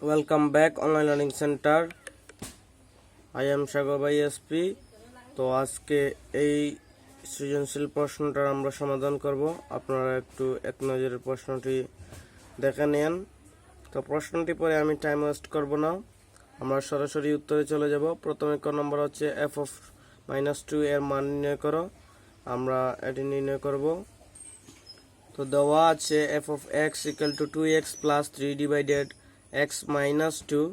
Welcome back online learning center. I am সাগর ভাই SP. তো আজকে এই সৃজনশীল প্রশ্নটার আমরা সমাধান করব। আপনারা একটু এক নজরে প্রশ্নটি দেখে নেন। তো প্রশ্নটি পরে আমি টাইম ওয়েস্ট করব না, আমরা সরাসরি উত্তরে চলে যাব। প্রথমে ক নম্বর হচ্ছে f of -2 এর মান নির্ণয় করো। আমরা এটি নির্ণয় করব। তো দেওয়া আছে f of x equal to 2x plus 3 divided x minus 2।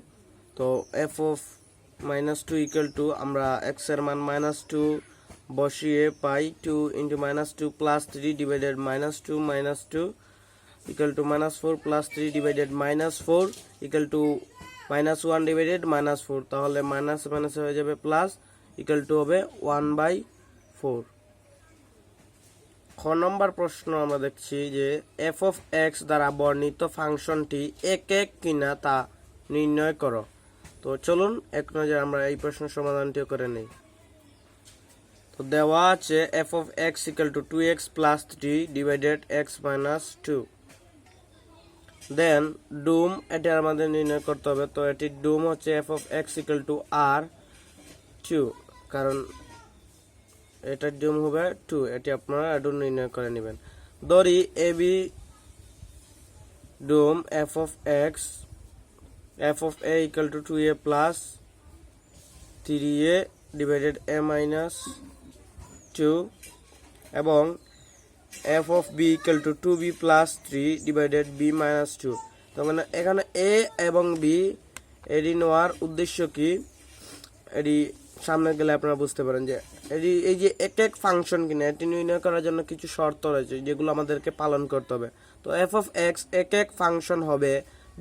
তো f of -2 equal to আমরা x এর মান -2 বসিয়ে পাই 2 into -2 plus 3 divided -2 equal to -4 plus 3 divided -4 equal to -1 divided -4। তাহলে মাইনাস মাইনাস হয়ে যাবে প্লাস, equal to হবে 1/4। খ নম্বর প্রশ্ন আমরা দেখছি যে f of x দ্বারা বর্ণিত ফাংশনটি একক কিনা তা নির্ণয় করো। তো চলুন এক নজরে আমরা এই প্রশ্নের সমাধানটি করে নেই। তো দেওয়া আছে f of x equal to 2x plus 3 divided x minus 2। দেন ডুম এটা আমাদের নির্ণয় করতে হবে। তো এটি ডুম হচ্ছে f of x equal to r2, কারণ এটার ডুম হবে 2। এটি আপনারা একটু নির্ণয় করে নেবেন। ধরি ab ডুম f of x f of a equal to 2a plus 3a divided a minus 2 এবং f of b equal to 2b plus 3 divided b minus 2। তো মানে এখানে a এবং b এটি নেওয়ার উদ্দেশ্য কি, এটি সামনে গেলে আপনারা বুঝতে পারেন যে এই যে এক এক ফাংশন কিনা এটি নির্ণয় করার জন্য কিছু শর্ত রয়েছে যেগুলো আমাদেরকে পালন করতে হবে। তো f of x এক এক ফাংশন হবে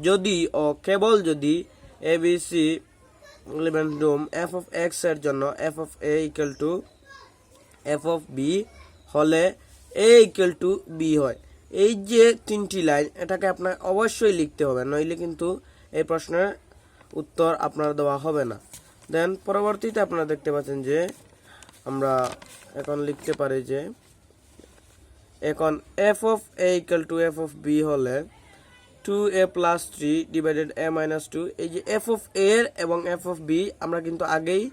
যদি ও কেবল যদি abc dome f of x এর জন্য f of a equal to f of b হলে a equal to b হয়। এই যে তিনটি লাইন এটাকে আপনার অবশ্যই লিখতে হবে, নইলে কিন্তু এই প্রশ্নের উত্তর আপনার দেওয়া হবে না। দেন পরবর্তীতে আপনারা দেখতে পাচ্ছেন যে আমরা এখন লিখতে পারি যে এখন f of a equal to f of b হলে 2a plus 3 divided a minus 2। এই যে f of a এর এবং f of b আমরা কিন্তু আগেই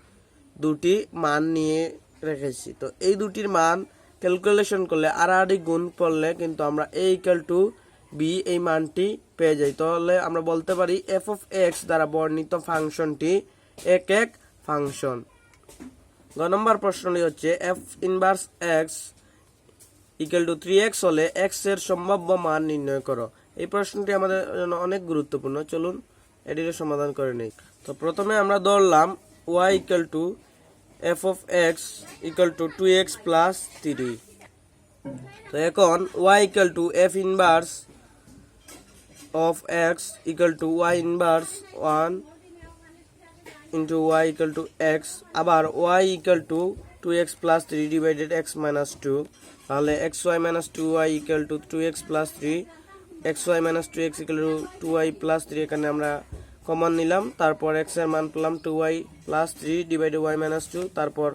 দুটি মান নিয়ে রেখেছি। তো এই দুটির মান ক্যালকুলেশন করলে আর গুণ করলে কিন্তু আমরা a equal to b এই মানটি পেয়ে যাই। তাহলে আমরা বলতে পারি f of x দ্বারা বর্ণিত ফাংশনটি এক এক ফাংশন। গ নম্বর প্রশ্নটি হচ্ছে f inverse x equal to 3x হলে x এর সম্ভাব্য মান নির্ণয় করো। এই প্রশ্নটি আমাদের জন্য অনেক গুরুত্বপূর্ণ, চলুন এটির সমাধান করে নেই। তো প্রথমে আমরা ধরলাম y equal to f of x equal to 2x plus 3। তো এখন y equal to f inverse of x equal to y inverse 1 into y equal to x, আবার y equal to 2x plus 3 divided x minus 2। তাহলে xy minus 2y equal to 2x plus 3, xy minus 2x equal to 2y plus 3 এখানে আমরা common নিলাম। তারপর x এর মান পেলাম 2y plus 3 divided y minus 2। তারপর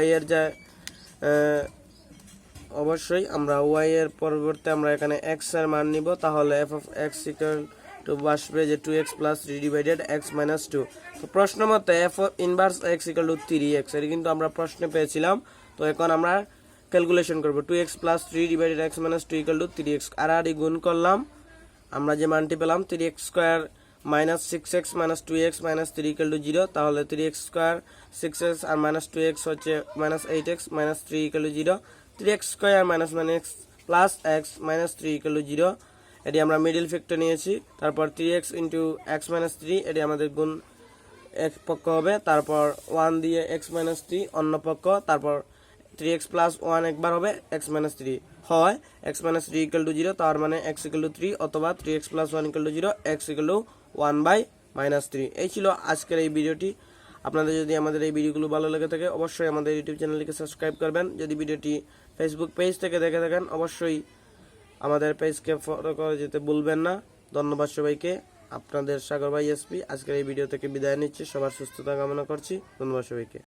y এর যা অবশ্যই আমরা y এর পরিবর্তে আমরা এখানে x এর মান নিব। তাহলে f of x equal to বসবে যে 2x plus 3 divided x minus 2। তো প্রশ্ন মতে f inverse x equal to 3x, এটি কিন্তু আমরা প্রশ্নে পেয়েছিলাম। তো এখন আমরা ক্যালকুলেশন করব 2x plus 3 divided x minus 2 equal to 3x, আর গুণ করলাম আমরা যে মানটি পেলাম 3x square minus 6x minus 2x minus 3 equal to 0। তাহলে 3x স্কয়ার 6x আর minus 2x হচ্ছে minus 8x minus 3 equal to 0। 3x square minus x plus x minus 3 equal to 0, এটি আমরা মিডল ফ্যাক্টর নিয়েছি। তারপর 3x into x minus 3 এটি আমাদের গুণ এক পক্ষ হবে। তারপর 1 দিয়ে x minus 3 অন্য পক্ষ। তারপর 3x plus 1 একবার হবে, x minus 3 হয় x minus 3 equal to 0। তার মানে x equal to 3 অথবা 3x plus 1 equal to 0, x equal to 1/-3। এই ছিল আজকের এই ভিডিওটি। আপনাদের যদি আমাদের এই ভিডিওগুলো ভালো লেগে থাকে অবশ্যই আমাদের ইউটিউব চ্যানেলটিকে সাবস্ক্রাইব করবেন। যদি ভিডিওটি ফেসবুক পেজ থেকে দেখে থাকেন অবশ্যই আমাদের পেজকে ফলো করে যেতে ভুলবেন না। ধন্যবাদ সবাইকে। আপনাদের সাগর ভাই এসপি আজকের এই ভিডিও থেকে বিদায় নিচ্ছি। সবার সুস্থতা কামনা করছি। ধন্যবাদ সবাইকে।